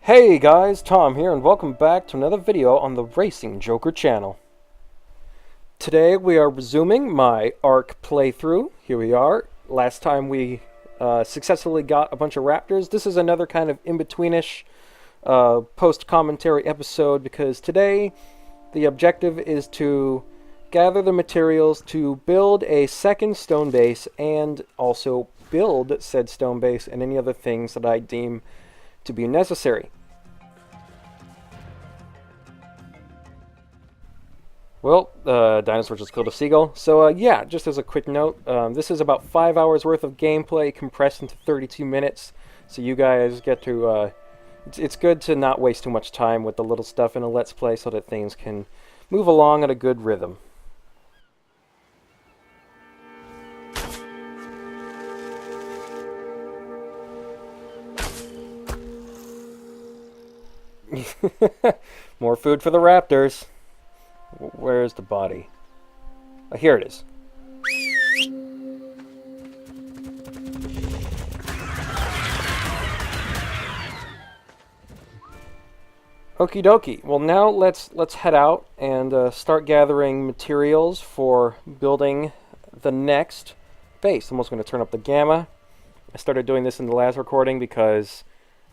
Hey guys, Tom here, and welcome back to another video on the Racing Joker channel. Today we are resuming my ARC playthrough. Here we are. Last time we successfully got a bunch of raptors. This is another kind of in-betweenish post-commentary episode because today the objective is to gather the materials to build a second stone base and also build said stone base and any other things that I deem to be necessary. Well, dinosaur just killed a seagull. So yeah, just as a quick note, this is about 5 hours worth of gameplay compressed into 32 minutes. So you guys get to, it's good to not waste too much time with the little stuff in a Let's Play so that things can move along at a good rhythm. More food for the raptors. Where's the body? Oh, here it is. Okie dokie. Well, now let's head out and start gathering materials for building the next base. I'm also going to turn up the gamma. I started doing this in the last recording because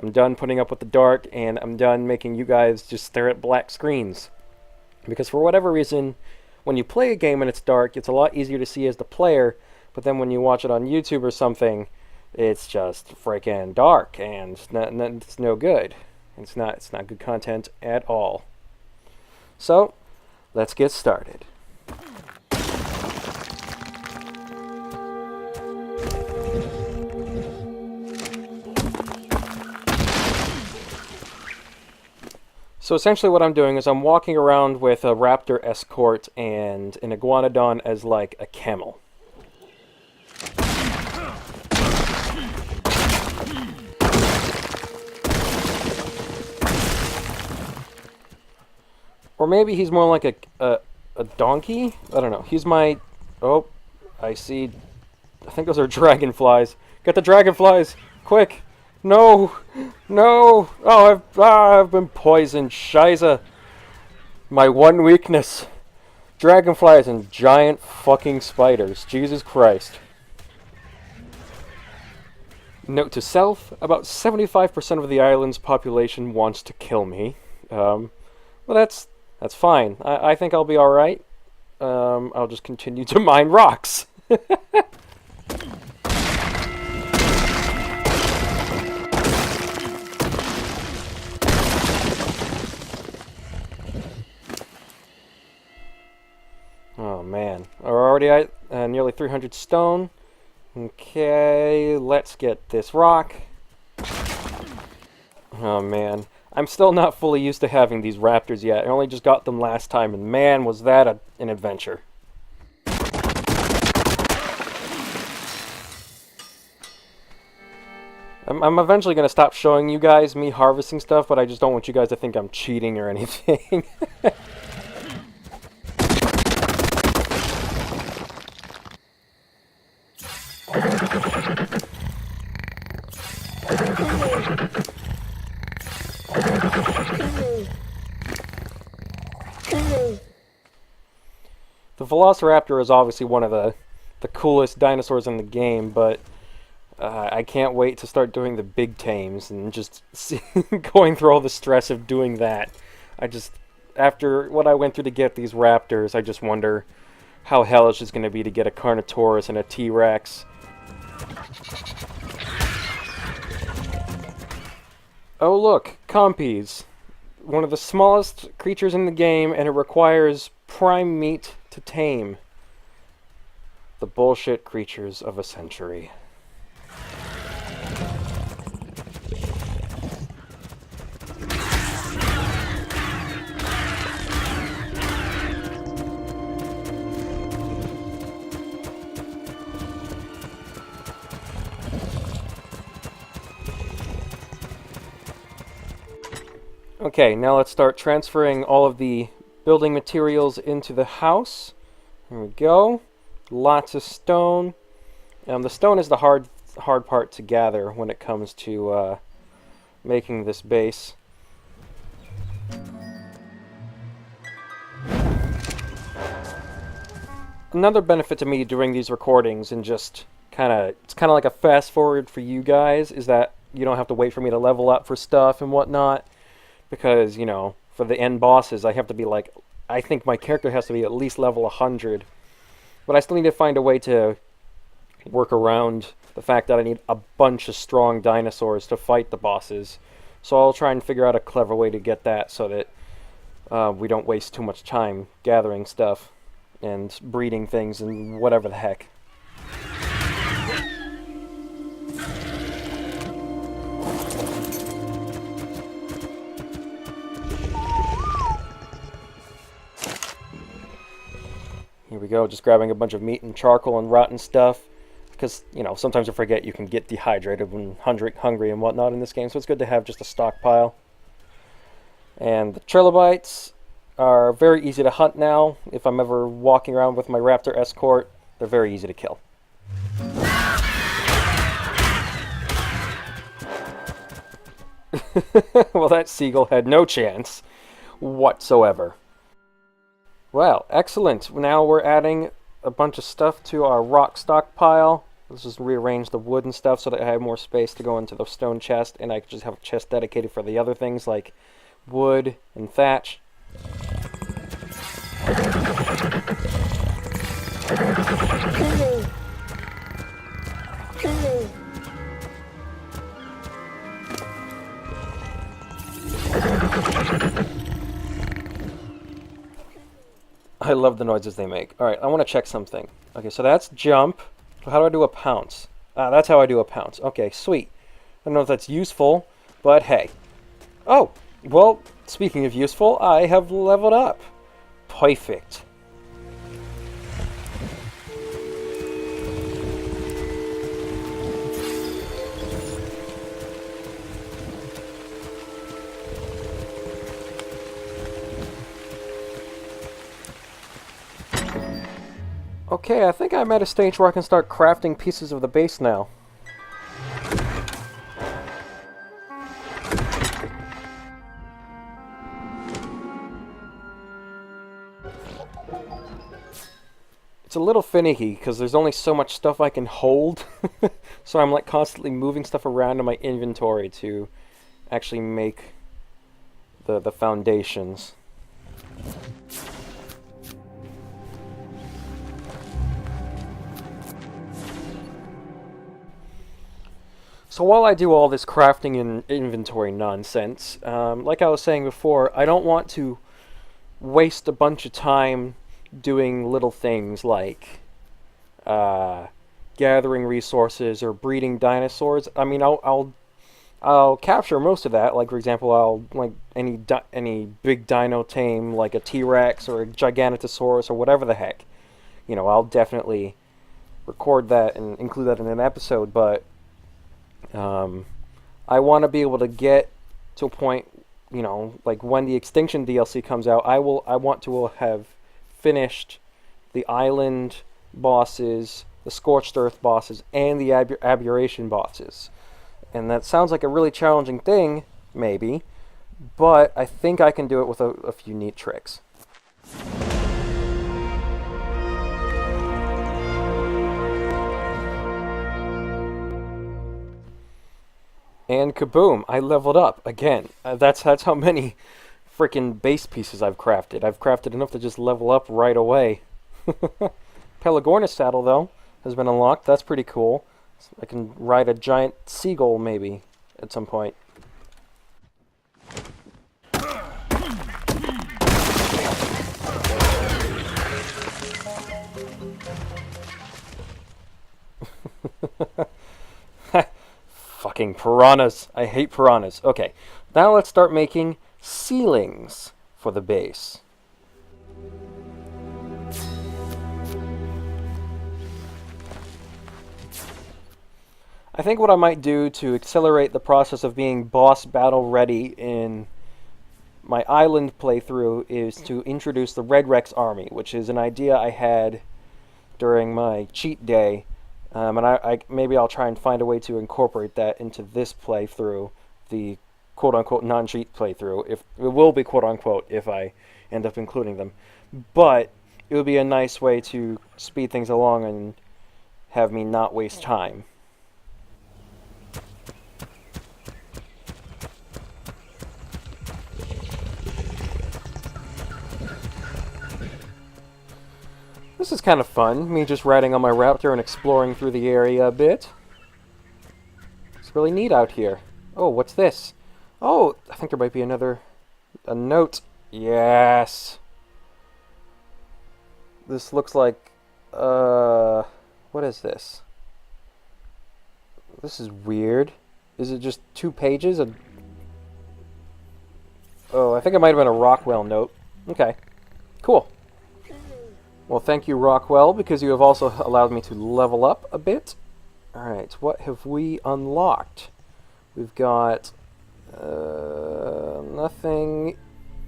I'm done putting up with the dark and I'm done making you guys just stare at black screens. Because for whatever reason, when you play a game and it's dark, it's a lot easier to see as the player, but then when you watch it on YouTube or something, it's just freaking dark, and it's no good. It's not good content at all. So, let's get started. So essentially what I'm doing is I'm walking around with a raptor escort and an iguanodon as like a camel. Or maybe he's more like a donkey? I don't know. He's my... Oh, I see... I think those are dragonflies. Get the dragonflies! Quick! No! No! Oh, I've been poisoned. Shiza. My one weakness. Dragonflies and giant fucking spiders. Jesus Christ. Note to self, about 75% of the island's population wants to kill me. Well, that's fine. I think I'll be alright. I'll just continue to mine rocks. Oh man, we're already at nearly 300 stone. Okay, let's get this rock. Oh man, I'm still not fully used to having these raptors yet. I only just got them last time, and man, was that an adventure. I'm eventually going to stop showing you guys me harvesting stuff, but I just don't want you guys to think I'm cheating or anything. The Velociraptor is obviously one of the coolest dinosaurs in the game, but I can't wait to start doing the big tames and just going through all the stress of doing that. After what I went through to get these raptors, I just wonder how hellish it's going to be to get a Carnotaurus and a T-Rex. Oh look, Compies. One of the smallest creatures in the game, and it requires prime meat to tame. The bullshit creatures of a century. Okay, now let's start transferring all of the building materials into the house. Here we go. Lots of stone. The stone is the hard part to gather when it comes to making this base. another benefit to me doing these recordings and just it's kind of like a fast forward for you guys, is that you don't have to wait for me to level up for stuff and whatnot, because, you know, for the end bosses I have to be like, I think my character has to be at least level 100, but I still need to find a way to work around the fact that I need a bunch of strong dinosaurs to fight the bosses. So I'll try and figure out a clever way to get that so that we don't waste too much time gathering stuff and breeding things and whatever the heck. Here we go, just grabbing a bunch of meat and charcoal and rotten stuff, because, you know, sometimes I forget you can get dehydrated when hungry and whatnot in this game, so it's good to have just a stockpile. And the trilobites are very easy to hunt now. If I'm ever walking around with my raptor escort, they're very easy to kill. Well, that seagull had no chance whatsoever. Well, excellent. Now we're adding a bunch of stuff to our rock stockpile. Let's just rearrange the wood and stuff so that I have more space to go into the stone chest, and I can just have a chest dedicated for the other things like wood and thatch. I love the noises they make. Alright, I want to check something. Okay, so that's jump. So how do I do a pounce? Ah, that's how I do a pounce. Okay, sweet. I don't know if that's useful, but hey. Oh, well, speaking of useful, I have leveled up. Perfect. Okay, I think I'm at a stage where I can start crafting pieces of the base now. It's a little finicky because there's only so much stuff I can hold. So I'm like constantly moving stuff around in my inventory to actually make the foundations. So while I do all this crafting and inventory nonsense, like I was saying before, I don't want to waste a bunch of time doing little things like gathering resources or breeding dinosaurs. I mean, I'll capture most of that. Like, for example, I'll like any big dino tame, like a T-Rex or a Giganotosaurus or whatever the heck. You know, I'll definitely record that and include that in an episode, but I want to be able to get to a point, you know, like when the Extinction DLC comes out, I want to have finished the island bosses, the Scorched Earth bosses, and the Aberration bosses. And that sounds like a really challenging thing, maybe, but I think I can do it with a few neat tricks. And kaboom, I leveled up again. That's how many freaking base pieces I've crafted. I've crafted enough to just level up right away. Pelagornis saddle, though, has been unlocked. That's pretty cool. I can ride a giant seagull, maybe, at some point. Fucking piranhas. I hate piranhas. Okay, now let's start making ceilings for the base. I think what I might do to accelerate the process of being boss battle ready in my island playthrough is to introduce the Red Rex army, which is an idea I had during my cheat day. And maybe I'll try and find a way to incorporate that into this playthrough, the quote-unquote non-cheat playthrough. If it will be quote-unquote if I end up including them. But it would be a nice way to speed things along and have me not waste time. This is kind of fun, me just riding on my Raptor and exploring through the area a bit. It's really neat out here. Oh, what's this? Oh, I think there might be a note. Yes! This looks like, what is this? This is weird. Is it just 2 pages? Oh, I think it might have been a Rockwell note. Okay, cool. Well, thank you, Rockwell, because you have also allowed me to level up a bit. Alright, what have we unlocked? We've got nothing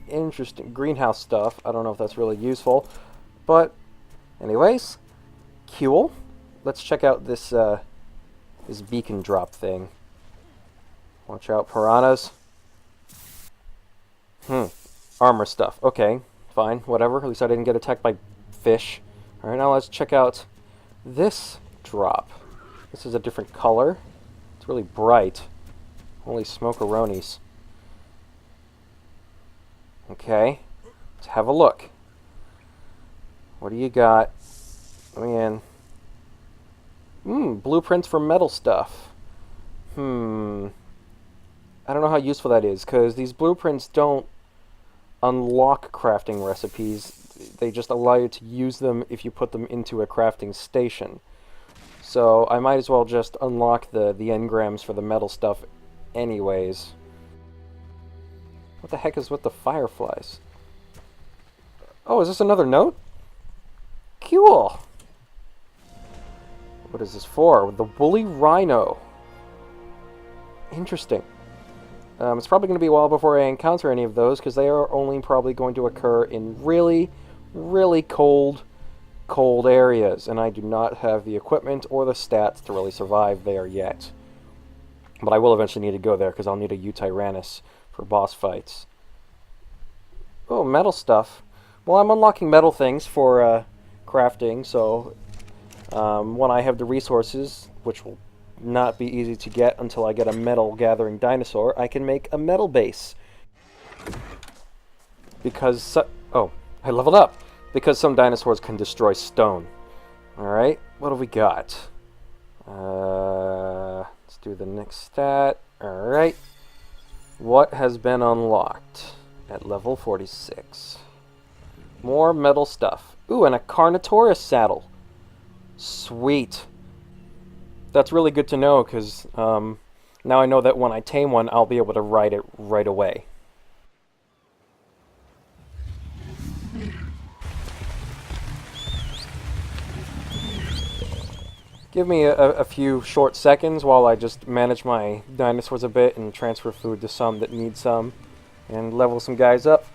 interesting. Greenhouse stuff. I don't know if that's really useful. But, anyways, cool. Let's check out this, this beacon drop thing. Watch out, piranhas. Armor stuff. Okay, fine, whatever. At least I didn't get attacked by fish. Alright, now let's check out this drop. This is a different color. It's really bright. Holy smokeronies. Okay, let's have a look. What do you got? Man. Blueprints for metal stuff. I don't know how useful that is, because these blueprints don't unlock crafting recipes. They just allow you to use them if you put them into a crafting station. So I might as well just unlock the engrams for the metal stuff anyways. What the heck is with the fireflies? Oh, is this another note? Cool! What is this for? The woolly rhino. Interesting. It's probably going to be a while before I encounter any of those, because they are only probably going to occur in really, really cold areas, and I do not have the equipment or the stats to really survive there yet. But I will eventually need to go there, because I'll need a U-Tyrannus for boss fights. Oh, metal stuff. Well, I'm unlocking metal things for crafting, so when I have the resources, which will not be easy to get until I get a metal gathering dinosaur, I can make a metal base. Because, oh, I leveled up! Because some dinosaurs can destroy stone. Alright, what have we got? Let's do the next stat. Alright. What has been unlocked at level 46? More metal stuff. Ooh, and a Carnotaurus saddle. Sweet. That's really good to know, because now I know that when I tame one, I'll be able to ride it right away. Give me a few short seconds while I just manage my dinosaurs a bit and transfer food to some that need some, and level some guys up.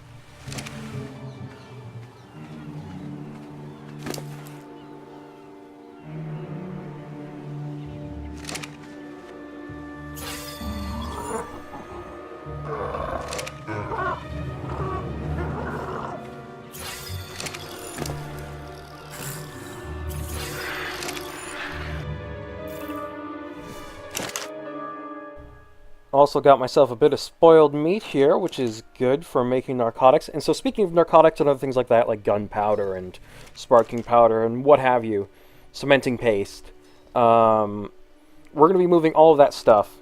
Also got myself a bit of spoiled meat here, which is good for making narcotics. And so speaking of narcotics and other things like that, like gunpowder and sparking powder and what have you, cementing paste, we're going to be moving all of that stuff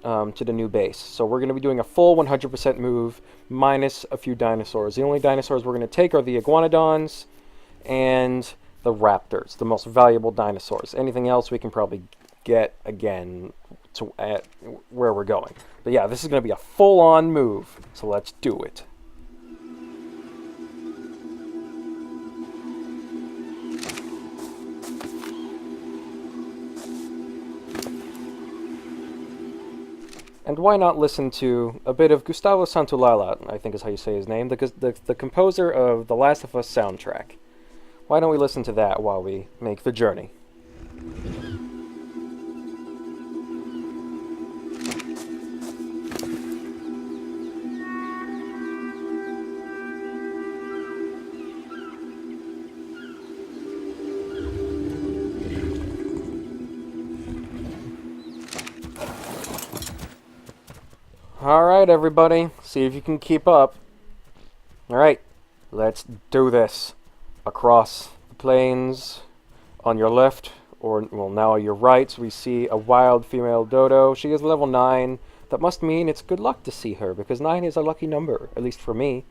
to the new base. So we're going to be doing a full 100% move minus a few dinosaurs. The only dinosaurs we're going to take are the iguanodons and the raptors, the most valuable dinosaurs. Anything else we can probably get again to at where we're going. But yeah, this is going to be a full-on move, so let's do it. And why not listen to a bit of Gustavo Santaolalla, I think is how you say his name, the composer of the Last of Us soundtrack. Why don't we listen to that while we make the journey? Alright, everybody. See if you can keep up. Alright, let's do this. Across the plains on your left, or, well, now your right, we see a wild female dodo. She is level 9. That must mean it's good luck to see her, because 9 is a lucky number, at least for me.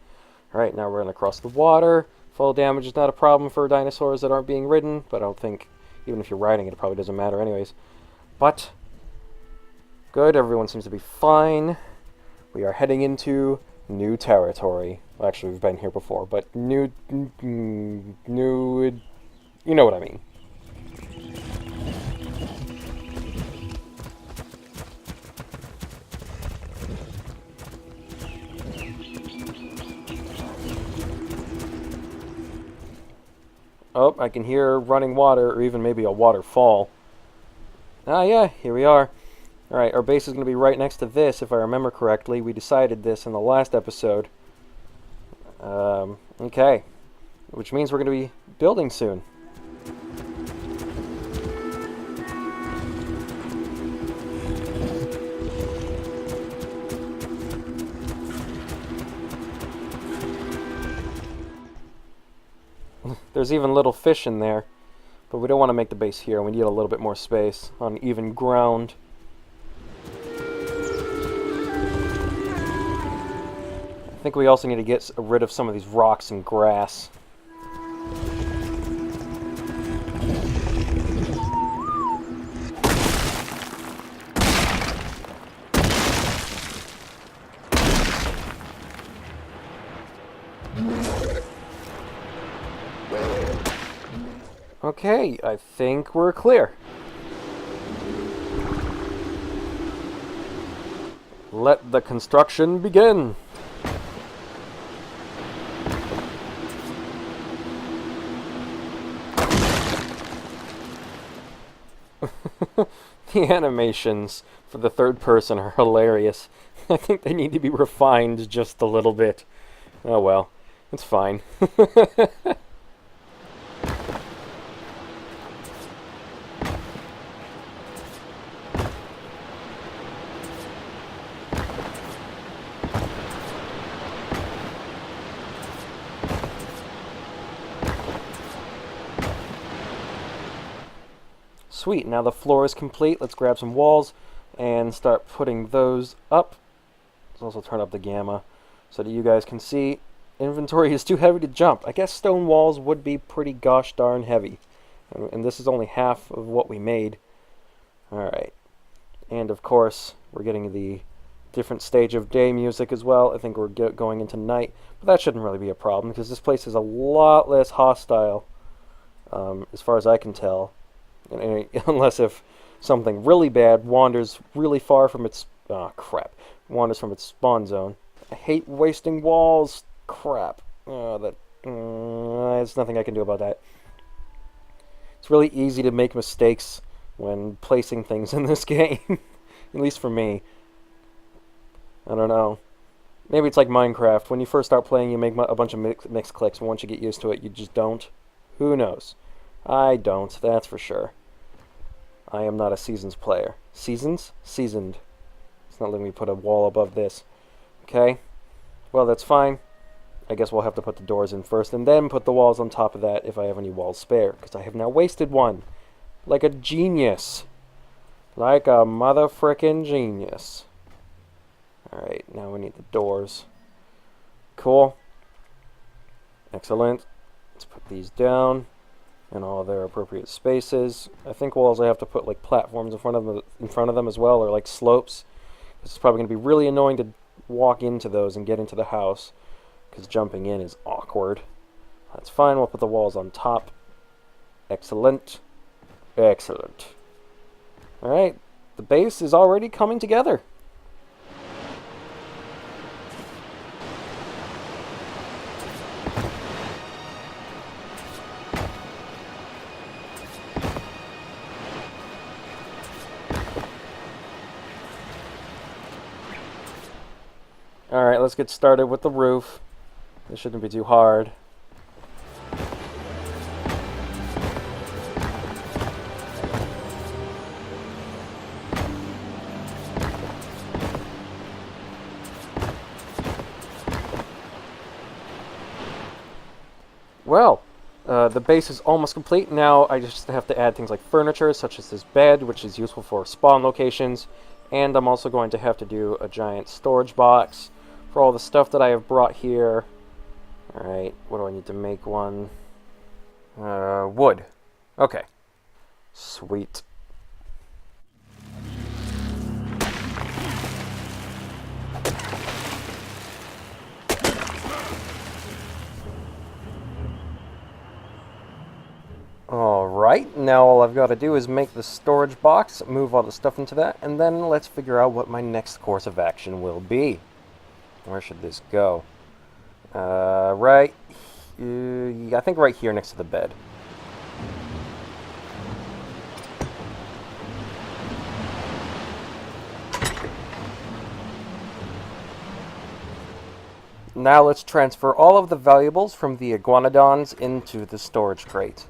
Alright, now we're going to cross the water. Fall damage is not a problem for dinosaurs that aren't being ridden, but I don't think, even if you're riding it, it probably doesn't matter anyways. But, good, everyone seems to be fine. We are heading into new territory. Well, actually, we've been here before, but new, you know what I mean. Oh, I can hear running water, or even maybe a waterfall. Ah, yeah, here we are. Alright, our base is going to be right next to this, if I remember correctly. We decided this in the last episode. Okay. Which means we're going to be building soon. There's even little fish in there. But we don't want to make the base here. We need a little bit more space on even ground. I think we also need to get rid of some of these rocks and grass. Okay, I think we're clear. Let the construction begin. The animations for the third person are hilarious. I think they need to be refined just a little bit. Oh well, it's fine. Sweet, now the floor is complete. Let's grab some walls and start putting those up. Let's also turn up the gamma so that you guys can see. Inventory is too heavy to jump. I guess stone walls would be pretty gosh darn heavy. And this is only half of what we made. Alright. And of course, we're getting the different stage of day music as well. I think we're going into night. But that shouldn't really be a problem because this place is a lot less hostile as far as I can tell. Unless if something really bad wanders really far from its... wanders from its spawn zone. I hate wasting walls. Crap. There's nothing I can do about that. It's really easy to make mistakes when placing things in this game. At least for me. I don't know. Maybe it's like Minecraft. When you first start playing, you make a bunch of mixed clicks. And once you get used to it, you just don't. Who knows? I don't, that's for sure. I am not a Seasons player. Seasons? Seasoned. It's not letting me put a wall above this. Okay. Well, that's fine. I guess we'll have to put the doors in first and then put the walls on top of that if I have any walls spare. Because I have now wasted one. Like a genius. Like a mother-frickin' genius. Alright, now we need the doors. Cool. Excellent. Let's put these down in all their appropriate spaces. I think we'll also have to put like platforms in front of them as well, or like slopes. It's probably going to be really annoying to walk into those and get into the house, because jumping in is awkward. That's fine. We'll put the walls on top. Excellent. Excellent. Alright, the base is already coming together. Alright, let's get started with the roof. This shouldn't be too hard. Well, the base is almost complete. Now I just have to add things like furniture, such as this bed, which is useful for spawn locations. And I'm also going to have to do a giant storage box for all the stuff that I have brought here. Alright, what do I need to make one? Wood. Okay. Sweet. Alright, now all I've got to do is make the storage box, move all the stuff into that, and then let's figure out what my next course of action will be. Where should this go? I think right here next to the bed. Now let's transfer all of the valuables from the iguanodons into the storage crate.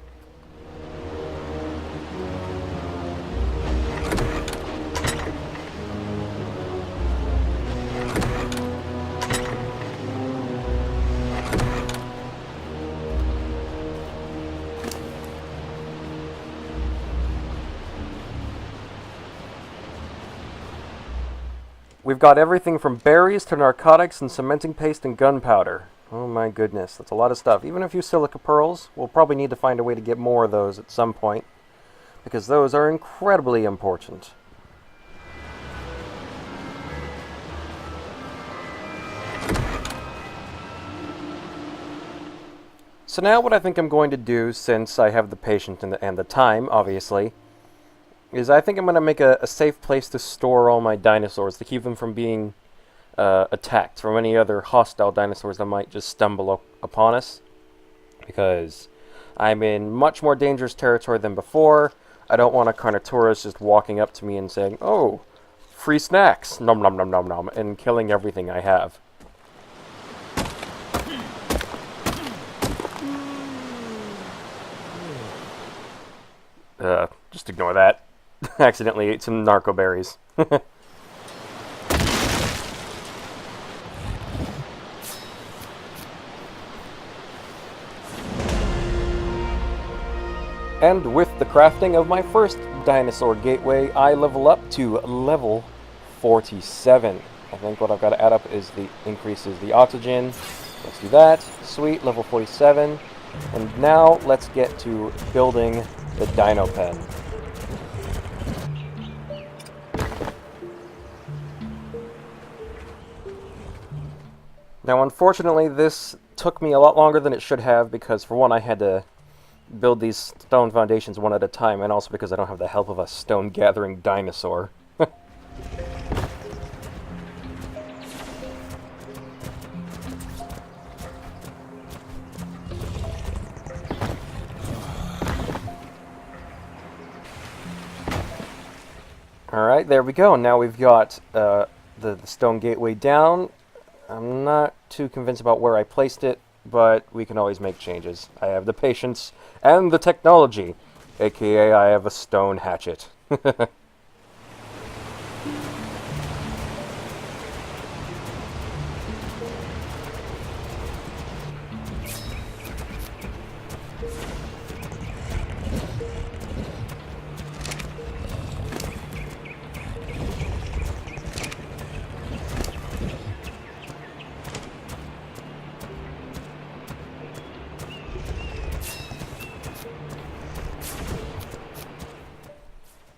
We've got everything from berries to narcotics and cementing paste and gunpowder. Oh my goodness, that's a lot of stuff. Even a few silica pearls. We'll probably need to find a way to get more of those at some point, because those are incredibly important. So now what I think I'm going to do, since I have the patience and the time, obviously, is I think I'm going to make a safe place to store all my dinosaurs, to keep them from being attacked from any other hostile dinosaurs that might just stumble upon us. Because I'm in much more dangerous territory than before. I don't want a Carnotaurus just walking up to me and saying, "Oh, free snacks, nom nom nom nom nom," and killing everything I have. Just ignore that. Accidentally ate some narco berries. And with the crafting of my first dinosaur gateway, I level up to level 47. I think what I've got to add up is increases the oxygen. Let's do that. Sweet, level 47. And now let's get to building the dino pen. Now, unfortunately, this took me a lot longer than it should have, because for one, I had to build these stone foundations one at a time, and also because I don't have the help of a stone gathering dinosaur. Alright, there we go. Now we've got the stone gateway down. I'm not too convinced about where I placed it, but we can always make changes. I have the patience and the technology, aka I have a stone hatchet.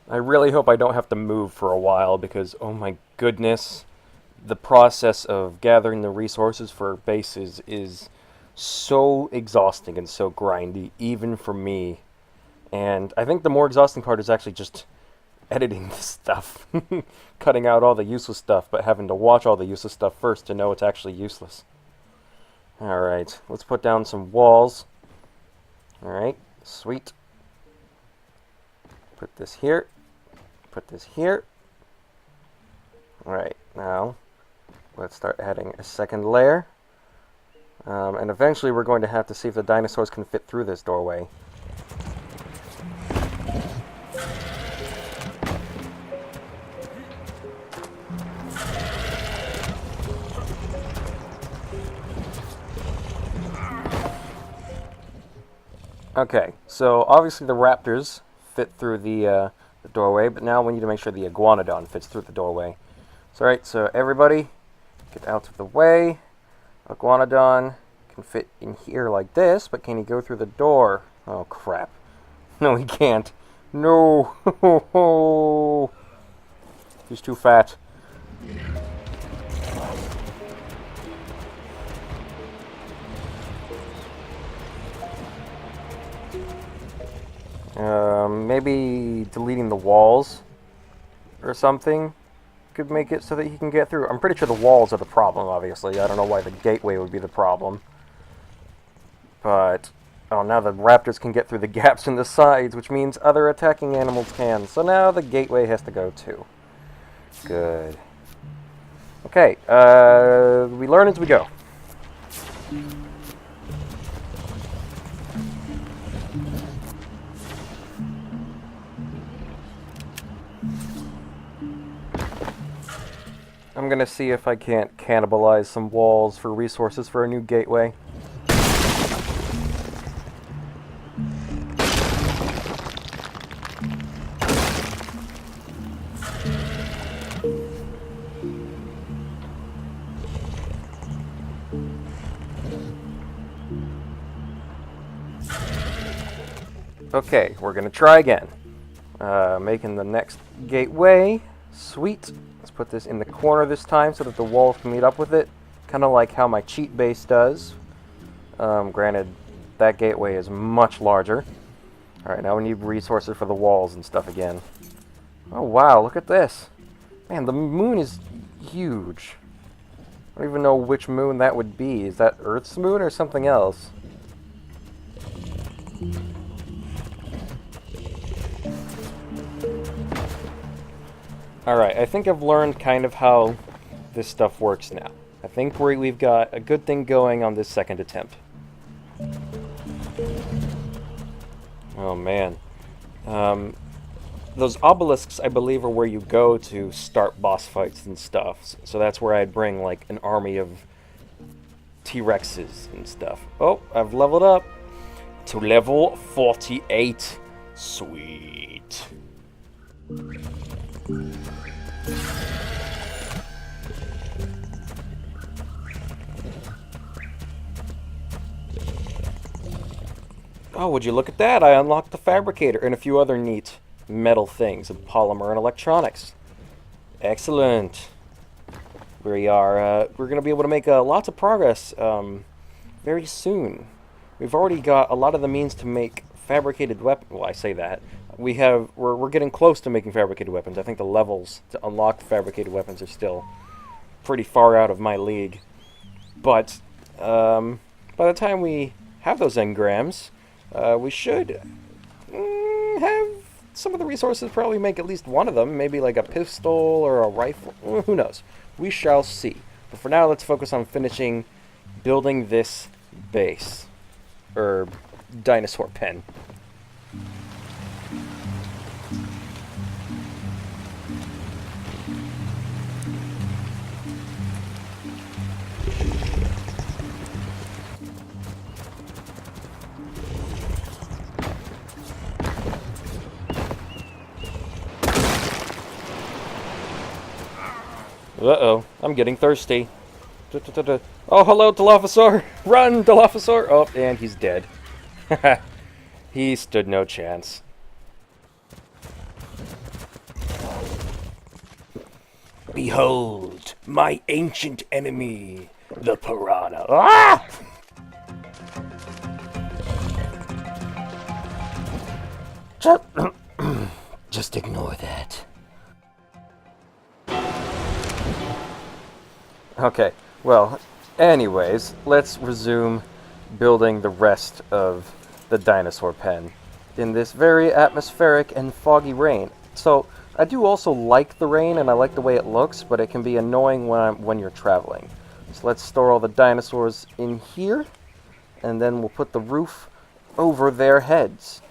I really hope I don't have to move for a while, because, oh my goodness, the process of gathering the resources for bases is so exhausting and so grindy, even for me. And I think the more exhausting part is actually just editing this stuff. Cutting out all the useless stuff, but having to watch all the useless stuff first to know it's actually useless. Alright, let's put down some walls. Alright, sweet. Put this here. Put this here. Alright, now let's start adding a second layer. And eventually we're going to have to see if the dinosaurs can fit through this doorway. Okay, so obviously the raptors fit through the doorway, but now we need to make sure the iguanodon fits through the doorway. So, alright, so everybody, get out of the way. Iguanodon can fit in here like this, but can he go through the door? Oh, crap. No, he can't. No! He's too fat. Maybe deleting the walls or something could make it so that he can get through. I'm pretty sure the walls are the problem, obviously. I don't know why the gateway would be the problem. But, oh, now the raptors can get through the gaps in the sides, which means other attacking animals can. So now the gateway has to go too. Good. Okay, we learn as we go. I'm gonna see if I can't cannibalize some walls for resources for a new gateway. Okay, we're gonna try again. Making the next gateway. Sweet. Let's put this in the corner this time so that the walls can meet up with it. Kind of like how my cheat base does. Granted, that gateway is much larger. Alright, now we need resources for the walls and stuff again. Oh wow, look at this. Man, the moon is huge. I don't even know which moon that would be. Is that Earth's moon or something else? Alright, I think I've learned kind of how this stuff works now. I think we've got a good thing going on this second attempt. Oh man. Those obelisks, I believe, are where you go to start boss fights and stuff. So that's where I'd bring, like, an army of T-Rexes and stuff. Oh, I've leveled up to level 48. Sweet. Oh, would you look at that? I unlocked the fabricator and a few other neat metal things of polymer and electronics. Excellent. We are, we're going to be able to make lots of progress very soon. We've already got a lot of the means to make fabricated weapons. Well, I say that. We're getting close to making fabricated weapons. I think the levels to unlock the fabricated weapons are still pretty far out of my league. But by the time we have those engrams, we should have some of the resources, probably make at least one of them, maybe like a pistol or a rifle. Who knows? We shall see. But for now, let's focus on finishing building this base, or dinosaur pen. Uh-oh, I'm getting thirsty. Oh, hello, Dilophosaur! Run, Dilophosaur! Oh, and he's dead. He stood no chance. Behold, my ancient enemy, the piranha. Ah! Just ignore that. Okay, well, anyways, let's resume building the rest of the dinosaur pen in this very atmospheric and foggy rain. So, I do also like the rain, and I like the way it looks, but it can be annoying when you're traveling. So let's store all the dinosaurs in here, and then we'll put the roof over their heads.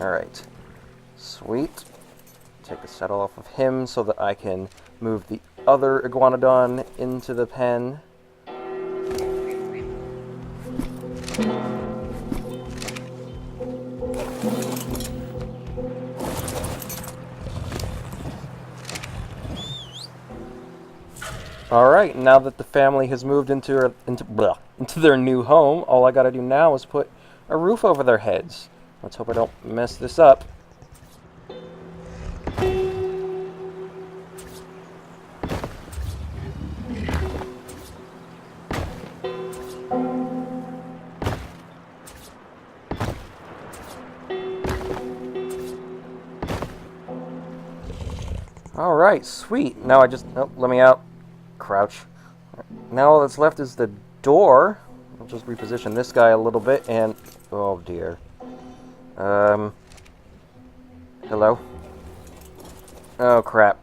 Alright, sweet. Take the saddle off of him so that I can move the other iguanodon into the pen. Alright, now that the family has moved into their new home, all I gotta do now is put a roof over their heads. Let's hope I don't mess this up. Alright, sweet. Now I just... Oh, let me out. Crouch. Now all that's left is the door. I'll just reposition this guy a little bit and... Oh, dear. Hello? Oh, crap.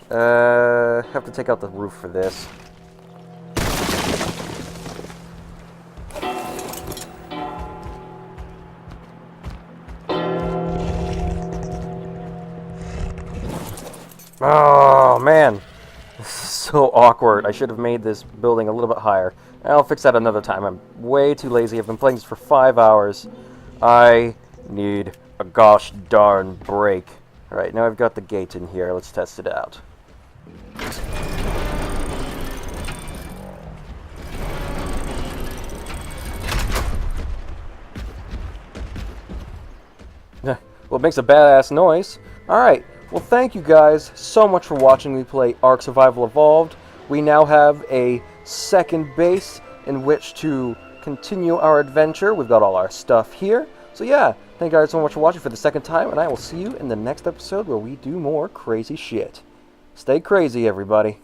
Have to take out the roof for this. Oh, man. This is so awkward. I should have made this building a little bit higher. I'll fix that another time. I'm way too lazy. I've been playing this for 5 hours. I need a gosh darn break. Alright, now I've got the gate in here. Let's test it out. Well, it makes a badass noise. Alright. Well, thank you guys so much for watching me play Ark Survival Evolved. We now have a second base in which to continue our adventure. We've got all our stuff here. So yeah, thank you guys so much for watching for the second time, and I will see you in the next episode where we do more crazy shit. Stay crazy, everybody.